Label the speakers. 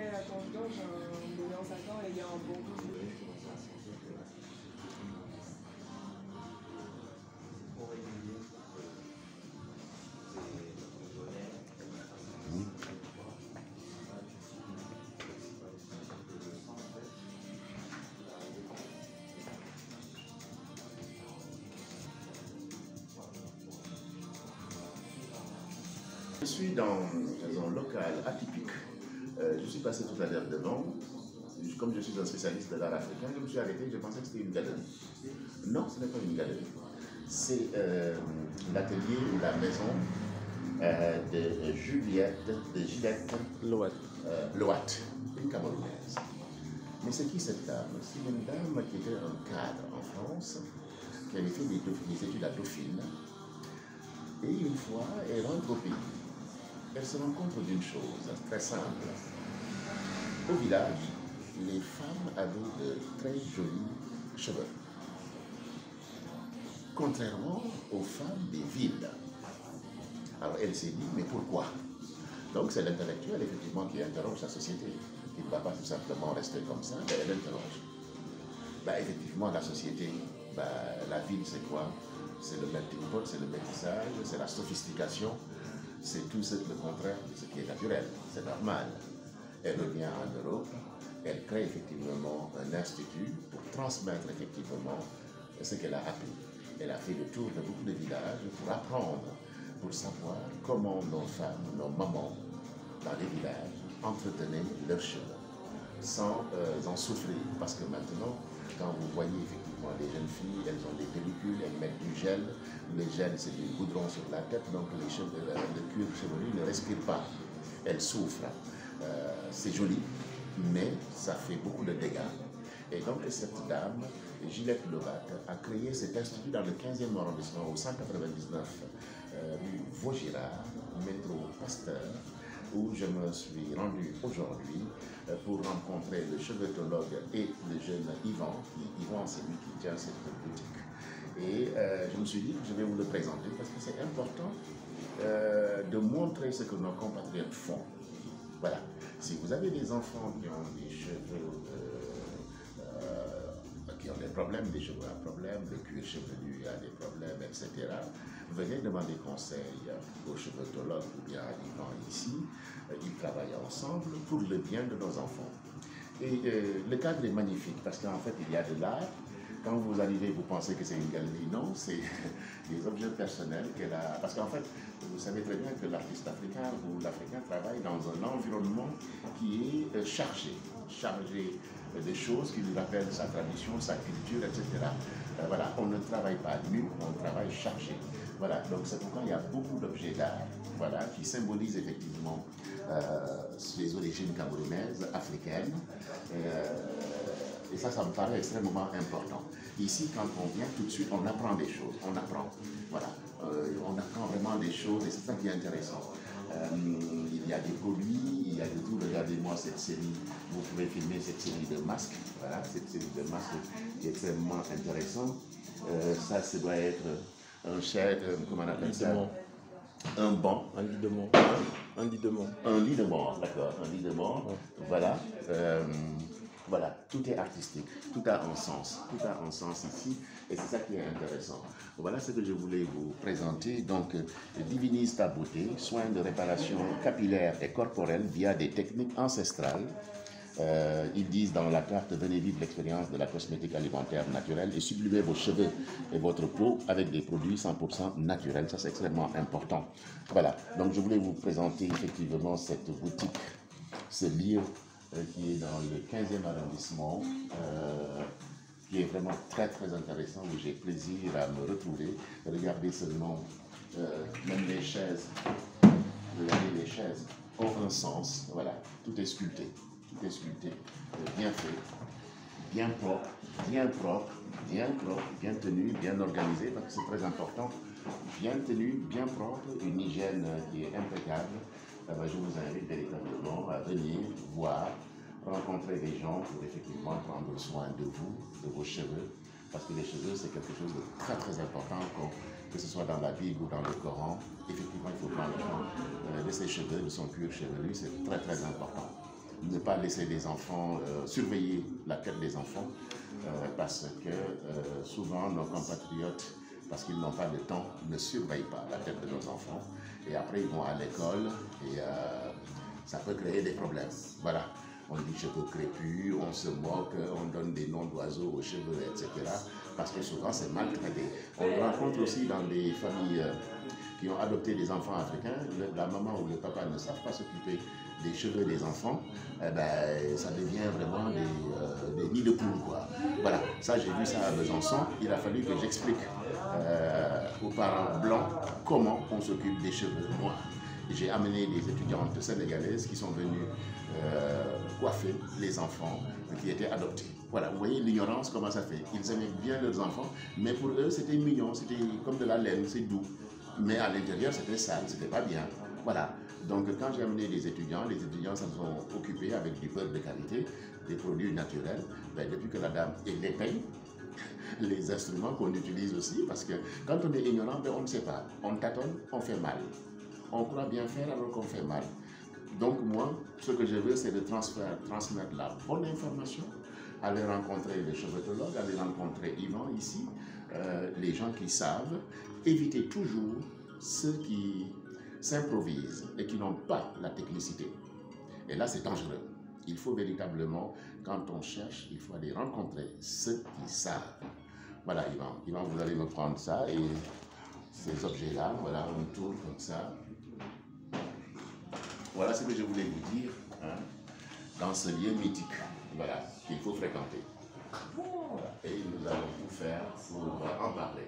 Speaker 1: après la confiance, un bébé en 5 ans, il y a un bon goût.
Speaker 2: Je suis dans un local atypique. Je suis passé tout à l'heure devant. Comme je suis un spécialiste de l'art africain, je me suis arrêté, je pensais que c'était une galerie. Non, ce n'est pas une galerie. C'est l'atelier ou la maison de Gillette Loat, une Camerounaise. Mais c'est qui cette dame? C'est une dame qui était un cadre en France, qui avait fait des études à Dauphine. Et une fois, elle rentre au pays. Elle se rend compte d'une chose très simple. Au village, les femmes avaient de très jolis cheveux. Contrairement aux femmes des villes. Alors elle s'est dit, mais pourquoi? Donc c'est l'intellectuel effectivement qui interroge la société. Qui ne va pas tout simplement rester comme ça, mais elle interroge. Effectivement, la société, la ville c'est quoi? C'est le melting pot, c'est le métissage, c'est la sophistication, c'est tout le contraire de ce qui est naturel, c'est normal. Elle revient en Europe, elle crée effectivement un institut pour transmettre effectivement ce qu'elle a appris. Elle a fait le tour de beaucoup de villages pour apprendre, pour savoir comment nos femmes, nos mamans, dans les villages, entretenaient leurs cheveux, sans en souffrir. Parce que maintenant, quand vous voyez effectivement les jeunes filles, elles ont des pellicules, elles mettent du gel. Le gel, c'est du goudron sur la tête, donc le cuir chevelu ne respire pas. Elles souffrent. C'est joli, mais ça fait beaucoup de dégâts. Et donc cette dame, Gillette Loat, a créé cet institut dans le 15e arrondissement, au 199 rue Vaugirard, métro Pasteur, où je me suis rendu aujourd'hui pour rencontrer le cheveuthologue et le jeune Yvan. Yvan, c'est lui qui tient cette boutique. Et je me suis dit que je vais vous le présenter parce que c'est important de montrer ce que nos compatriotes font. Voilà. Si vous avez des enfants qui ont des cheveux, qui ont des problèmes, des cheveux à problème, le cuir chevelu a des problèmes, etc., venez demander conseil au cheveuthologue ou bien à Yvan ici. Ils travaillent ensemble pour le bien de nos enfants. Et le cadre est magnifique parce qu'en fait, il y a de l'art. Quand vous arrivez, vous pensez que c'est une galerie. Non, c'est des objets personnels qu'elle a. Parce qu'en fait, vous savez très bien que l'artiste africain ou l'Africain travaille dans un environnement qui est chargé de choses qui lui rappellent sa tradition, sa culture, etc. Voilà, on ne travaille pas nu, on travaille chargé. Voilà, donc c'est pourquoi il y a beaucoup d'objets d'art, voilà, qui symbolisent effectivement les origines camerounaises, africaines. Et ça me paraît extrêmement important. Ici, quand on vient, tout de suite, on apprend des choses, on apprend. Voilà, on apprend vraiment des choses et c'est ça qui est intéressant. Il y a des produits, il y a de tout. Regardez-moi cette série, vous pouvez filmer cette série de masques. Voilà, cette série de masques qui est extrêmement intéressante. Ça doit être un chef, comment on appelle ça? Un banc.
Speaker 3: Un lit de mort. Un lit de mort.
Speaker 2: Un lit de mort, d'accord. Un lit de mort. Ouais. Voilà. Voilà, tout est artistique, tout a un sens ici, et c'est ça qui est intéressant. Voilà ce que je voulais vous présenter. Donc, Divinise ta beauté, soins de réparation capillaire et corporelle via des techniques ancestrales. Ils disent dans la carte, venez vivre l'expérience de la cosmétique alimentaire naturelle et sublimez vos cheveux et votre peau avec des produits 100% naturels. Ça, c'est extrêmement important. Voilà, donc je voulais vous présenter effectivement cette boutique, ce lieu qui est dans le 15e arrondissement, qui est vraiment très très intéressant, où j'ai plaisir à me retrouver. Regardez seulement, même les chaises, ont un sens, voilà, tout est sculpté, bien fait, bien propre, bien tenu, bien organisé, parce que c'est très important, bien tenu, bien propre, une hygiène qui est impeccable. Je vous invite véritablement à venir voir, rencontrer des gens pour effectivement prendre soin de vous, de vos cheveux, parce que les cheveux c'est quelque chose de très très important, que ce soit dans la Bible ou dans le Coran. Effectivement, il faut prendre soin de ses cheveux, de son cuir chevelu, c'est très très important. ne pas laisser les enfants, surveiller la tête des enfants, parce que souvent nos compatriotes, parce qu'ils n'ont pas de temps, ne surveillent pas la tête de nos enfants. Et après, ils vont à l'école et ça peut créer des problèmes. Voilà. On dit cheveux crépus, on se moque, on donne des noms d'oiseaux aux cheveux, etc. Parce que souvent, c'est mal traité. On le rencontre aussi dans des familles qui ont adopté des enfants africains. La maman ou le papa ne savent pas s'occuper des cheveux des enfants. Eh ben, ça devient vraiment des nids de poules, quoi. Voilà, ça j'ai vu ça à Besançon. Il a fallu que j'explique aux parents blancs comment on s'occupe des cheveux noirs. J'ai amené des étudiantes sénégalaises qui sont venues coiffer les enfants qui étaient adoptés. Voilà, vous voyez l'ignorance, comment ça fait. Ils aimaient bien leurs enfants, mais pour eux, c'était mignon, c'était comme de la laine, c'est doux. Mais à l'intérieur, c'était sale, c'était pas bien. Voilà. Donc, quand j'ai amené les étudiants s'en sont occupés avec du beurre de qualité, des produits naturels. Ben, depuis que la dame dépeigne les instruments qu'on utilise aussi, parce que quand on est ignorant, ben, on ne sait pas. On tâtonne, on fait mal. On croit bien faire alors qu'on fait mal. Donc moi, ce que je veux, c'est de transmettre la bonne information, aller rencontrer les cheveux-tologues, aller rencontrer Yvan ici, les gens qui savent, éviter toujours ceux qui s'improvisent et qui n'ont pas la technicité. Et là, c'est dangereux. Il faut véritablement, quand on cherche, il faut aller rencontrer ceux qui savent. Voilà, Yvan, vous allez me prendre ça et ces objets-là, voilà, on tourne comme ça. Voilà ce que je voulais vous dire, hein, dans ce lieu mythique, voilà, qu'il faut fréquenter. Voilà. Et nous allons tout faire pour en parler.